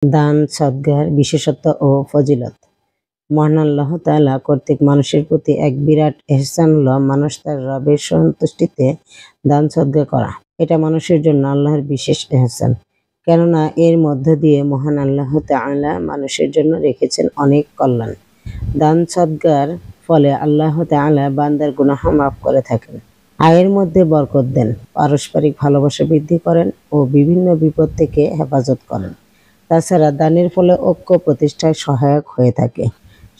দান সদগার বিশেষত্ব ও ফজিলত। মহান আল্লাহ তাআলা কর্তৃক মানুষের প্রতি এক বিরাট এহসান হলো মানুষ তার রবের সন্তুষ্টিতে দান সদগা করা। এটা মানুষের জন্য আল্লাহর বিশেষ এহসান, কেননা এর মধ্য দিয়ে মহান আল্লাহ তাআলা মানুষের জন্য রেখেছেন অনেক কল্যাণ। দান সদগার ফলে আল্লাহ তাআলা বান্দার গুনাহ মাফ করে থাকেন, আয়ের মধ্যে বরকত দেন, পারস্পরিক ভালোবাসা বৃদ্ধি করেন ও বিভিন্ন বিপদ থেকে হেফাজত করেন। তাছাড়া দানের ফলে ঐক্য প্রতিষ্ঠায় সহায়ক হয়ে থাকে,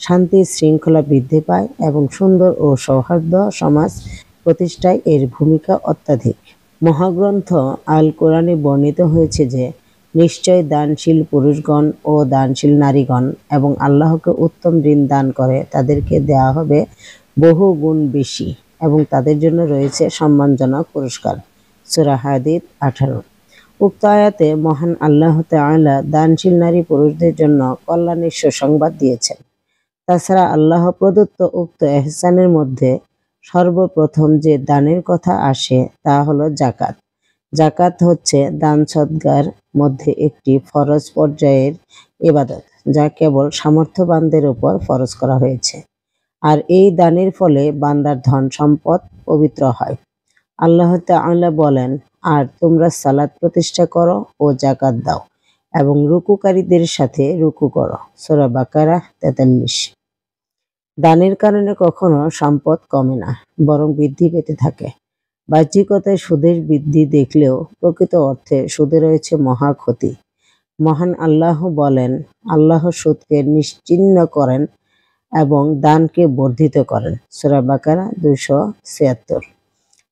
শান্তি শৃঙ্খলা বৃদ্ধি পায় এবং সুন্দর ও সৌহার্দ্য সমাজ প্রতিষ্ঠায় এর ভূমিকা অত্যাধিক। মহাগ্রন্থ আল কোরআনে বর্ণিত হয়েছে যে নিশ্চয় দানশীল পুরুষগণ ও দানশীল নারীগণ এবং আল্লাহকে উত্তম ঋণ দান করে তাদেরকে দেয়া হবে বহু গুণ বেশি এবং তাদের জন্য রয়েছে সম্মানজনক পুরস্কার। সূরা হাদীদ 18। উক্ত আয়াতে মহান আল্লাহ তাআলা দানশীল নারী পুরুষদের জন্য কল্যাণের সুসংবাদ দিয়েছেন। তাছাড়া আল্লাহ প্রদত্ত উক্ত এহসানের মধ্যে সর্বপ্রথম যে দানের কথা আসে তা হলো জাকাত। জাকাত হচ্ছে দান সদগার মধ্যে একটি ফরজ পর্যায়ের ইবাদত, যা কেবল সামর্থ্যবানদের উপর ফরজ করা হয়েছে। আর এই দানের ফলে বান্দার ধন সম্পদ পবিত্র হয়। আল্লাহ তাআলা বলেন, আর তোমরা সালাত প্রতিষ্ঠা করো ও জাকাত দাও এবং রুকুকারীদের সাথে রুকু করো। সূরা বাকারা 43। দানের কারণে কখনো সম্পদ কমে না, বরং বৃদ্ধি পেতে থাকে। বাহ্যিকতায় সুদের বৃদ্ধি দেখলেও প্রকৃত অর্থে সুদে রয়েছে মহা ক্ষতি। মহান আল্লাহ বলেন, আল্লাহ সুদকে নিশ্চিহ্ন করেন এবং দানকে বর্ধিত করেন। সূরা বাকারা 276।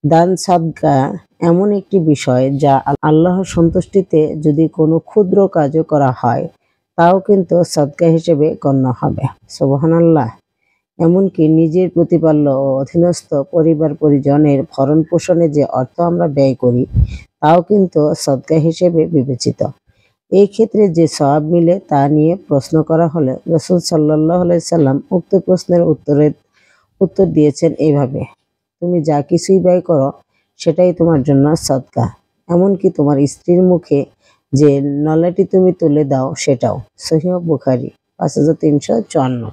দান সাদকা এমন একটি বিষয় যা আল্লাহর সন্তুষ্টিতে যদি কোনো ক্ষুদ্র কাজও করা হয় তাও কিন্তু সাদকা হিসেবে গণ্য হবে। সুবহানাল্লাহ। এমনকি নিজের প্রতিপাল্য ও অধীনস্থ পরিবার পরিজনের ভরণ পোষণে যে অর্থ আমরা ব্যয় করি তাও কিন্তু সাদকা হিসেবে বিবেচিত। এই ক্ষেত্রে যে সওয়াব মিলে তা নিয়ে প্রশ্ন করা হলে রাসূল সাল্লাল্লাহু আলাইহি সাল্লাম উক্ত প্রশ্নের উত্তর দিয়েছেন এইভাবে, তুমি যা কিছুই ব্যয় করো সেটাই তোমার জন্য সদকা, এমনকি তোমার স্ত্রীর মুখে যে নলাটি তুমি তুলে দাও সেটাও। সহিহ বুখারী 5354।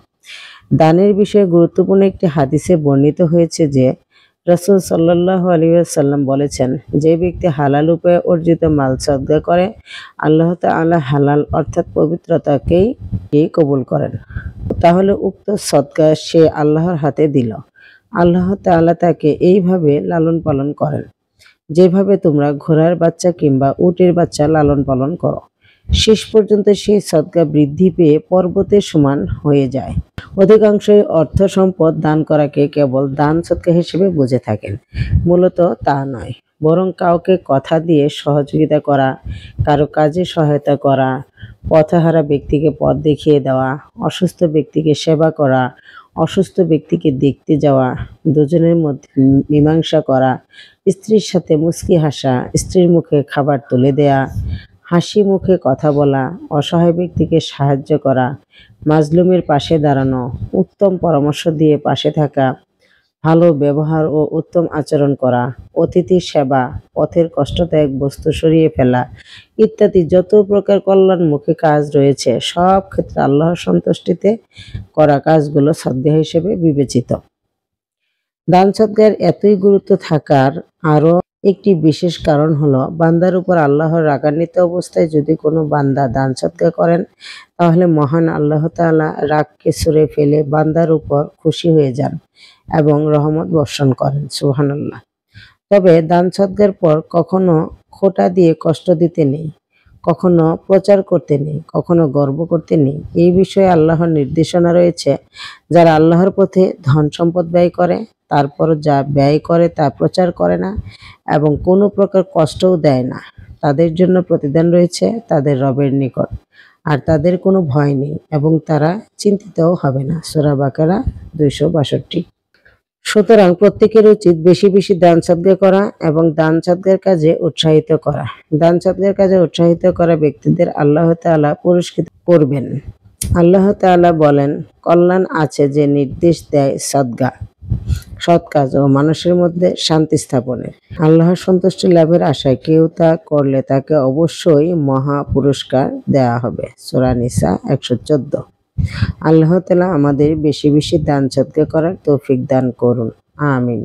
দানের বিষয়ে গুরুত্বপূর্ণ একটি হাদিসে বর্ণিত হয়েছে যে রাসূল সাল্লাল্লাহু আলাইহি ওয়াসাল্লাম বলেছেন, যে ব্যক্তি হালাল উপায়ে অর্জিত মাল সদকা করে আল্লাহ তাআলা হালাল অর্থাৎ পবিত্রতাকেই কবুল করেন। তাহলে উক্ত সদকা সে আল্লাহর হাতে দিল। আল্লাহ তাআলা তাকে এইভাবে লালন পালন করেন যেভাবে তোমরা ঘোড়ার বাচ্চা কিংবা উটের বাচ্চা লালন পালন করো। শেষ পর্যন্ত সেই সদকা বৃদ্ধি পেয়ে পর্বতের সমান হয়ে যায়। অধিকাংশই অর্থ সম্পদ দান করাকে কেবল দান সদকা হিসেবে বুঝে থাকেন, মূলত তা নয়, বরং কাউকে কথা দিয়ে সহযোগিতা করা, কারো কাজে সহায়তা করা, পথহারা ব্যক্তিকে পথ দেখিয়ে দেওয়া, অসুস্থ ব্যক্তিকে সেবা করা, অসুস্থ ব্যক্তিকে দেখতে যাওয়া, দুজনের মধ্যে মীমাংসা করা, স্ত্রীর সাথে মুচকি হাসা, স্ত্রীর মুখে খাবার তুলে দেয়া, হাসি মুখে কথা বলা, অসহায় ব্যক্তিকে সাহায্য করা, মাজলুমের পাশে দাঁড়ানো, উত্তম পরামর্শ দিয়ে পাশে থাকা, ভালো ব্যবহার ও উত্তম আচরণ করা, অতিথির সেবা, পথের কষ্টদায়ক বস্তু সরিয়ে ফেলা ইত্যাদি যত প্রকার কল্যাণমুখী কাজ রয়েছে সব ক্ষেত্রে আল্লাহর সন্তুষ্টিতে করা কাজগুলো সদকা হিসেবে বিবেচিত। দান সদকার এতই গুরুত্ব থাকার আরো একটি বিশেষ কারণ হলো বান্দার উপর আল্লাহর রাগান্বিত অবস্থায় যদি কোনো বান্দা দান সদকা করেন তাহলে মহান আল্লাহ তাআলা রাগকে ছুঁড়ে ফেলে বান্দার উপর খুশি হয়ে যান এবং রহমত বর্ষণ করেন। সুবহানাল্লাহ। তবে দান সদকার পর কখনো খোঁটা দিয়ে কষ্ট দিতে নেই, কখনো প্রচার করতে নেই, কখনো গর্ব করতে নেই। এই বিষয়ে আল্লাহর নির্দেশনা রয়েছে, যারা আল্লাহর পথে ধন সম্পদ ব্যয় করে তারপর যা ব্যয় করে তা প্রচার করে না এবং কোনো প্রকার কষ্টও দেয় না, তাদের জন্য প্রতিদান রয়েছে তাদের রবের নিকট, আর তাদের কোনো ভয় নেই এবং তারা চিন্তিতও হবে না। সূরা বাকারা 262। সুতরাং প্রত্যেকের উচিত বেশি বেশি দান সদকা করা এবং দান সদকার কাজে উৎসাহিত করা। দান সদকার কাজে উৎসাহিত করা ব্যক্তিদের আল্লাহ তাআলা পুরস্কৃত করবেন। আল্লাহ তাআলা বলেন, কল্যাণ আছে যে নির্দেশ দেয় সদকা সৎ কাজ ও মানুষের মধ্যে শান্তি স্থাপনের। আল্লাহর সন্তুষ্টি লাভের আশায় কেউ তা করলে তাকে অবশ্যই মহা পুরস্কার দেওয়া হবে। সূরা নিসা 114। আল্লাহ তাআলা আমাদের বেশি বেশি দান সদকা করার তৌফিক দান করুন। আমিন।